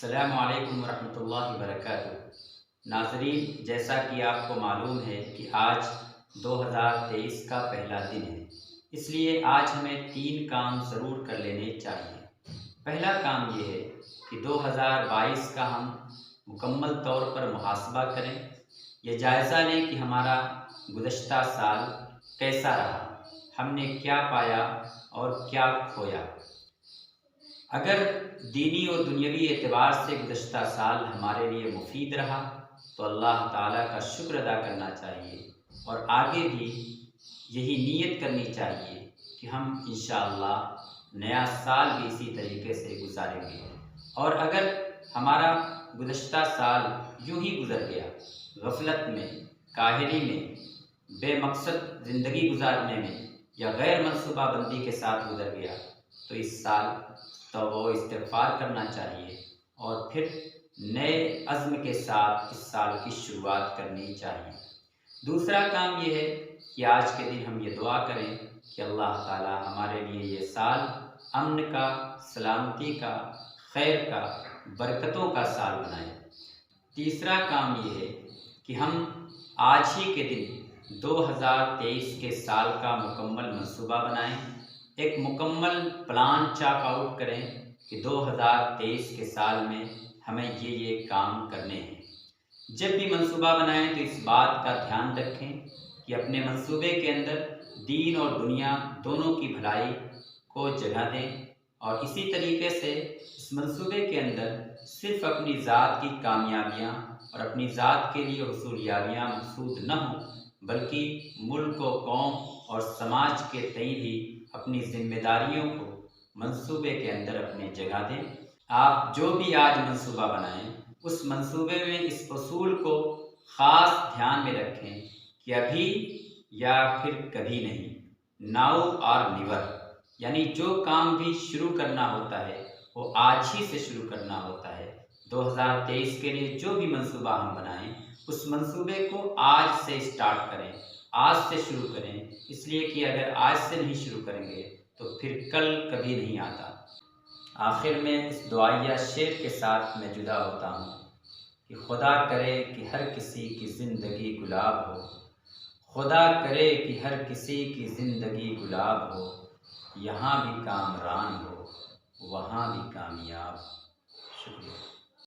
السلام علیکم ورحمۃ اللہ وبرکاتہ۔ ناظرین، جیسا کہ آپ کو معلوم ہے کہ آج 2023 کا پہلا دن ہے، اس لیے آج ہمیں 3 کام ضرور کر لینے چاہیے۔ پہلا کام یہ ہے کہ 2022 کا ہم مکمل طور پر محاسبہ کریں، یہ جائزہ لیں کہ ہمارا گزشتہ سال کیسا رہا، ہم نے کیا پایا اور کیا کھویا۔ اگر دینی اور دنیاوی اعتبار سے گزشتہ سال ہمارے لیے مفید رہا تو اللہ تعالیٰ کا شکر ادا کرنا چاہیے، اور آگے بھی یہی نیت کرنی چاہیے کہ ہم انشاءاللہ نیا سال بھی اسی طریقے سے گزاریں گے۔ اور اگر ہمارا گزشتہ سال یوں ہی گزر گیا، غفلت میں، کاہلی میں، بے مقصد زندگی گزارنے میں یا غیر منصوبہ بندی کے ساتھ گزر گیا، تو اس سال توبہ و استغفار کرنا چاہیے اور پھر نئے عزم کے ساتھ اس سال کی شروعات کرنی چاہیے۔ دوسرا کام یہ ہے کہ آج کے دن ہم یہ دعا کریں کہ اللہ تعالی ہمارے لیے یہ سال امن کا، سلامتی کا، خیر کا، برکتوں کا سال بنائے۔ تیسرا کام یہ ہے کہ ہم آج ہی کے دن 2023 کے سال کا مکمل منصوبہ بنائیں، ایک مکمل پلان چاک آؤٹ کریں کہ 2023 کے سال میں ہمیں یہ کام کرنے ہیں۔ جب بھی منصوبہ بنائیں تو اس بات کا دھیان رکھیں کہ اپنے منصوبے کے اندر دین اور دنیا دونوں کی بھلائی کو جگہ دیں، اور اسی طریقے سے اس منصوبے کے اندر صرف اپنی ذات کی کامیابیاں اور اپنی ذات کے لیے حصولیابیاں مقصود نہ ہوں، بلکہ ملک و قوم اور سماج کے تئیں بھی اپنی ذمہ داریوں کو منصوبے کے اندر اپنے جگہ دیں۔ آپ جو بھی آج منصوبہ بنائیں، اس منصوبے میں اس اصول کو خاص دھیان میں رکھیں کہ ابھی یا پھر کبھی نہیں، ناؤ اور نیور، یعنی جو کام بھی شروع کرنا ہوتا ہے وہ آج ہی سے شروع کرنا ہوتا ہے۔ 2023 کے لیے جو بھی منصوبہ ہم بنائیں، اس منصوبے کو آج سے سٹارٹ کریں، آج سے شروع کریں، اس لیے کہ اگر آج سے نہیں شروع کریں گے تو پھر کل کبھی نہیں آتا۔ آخر میں اس دعائیہ شعر کے ساتھ میں جدا ہوتا ہوں کہ خدا کرے کہ ہر کسی کی زندگی گلاب ہو، خدا کرے کہ ہر کسی کی زندگی گلاب ہو، یہاں بھی کامران ہو، وہاں بھی کامیاب۔ شکریہ۔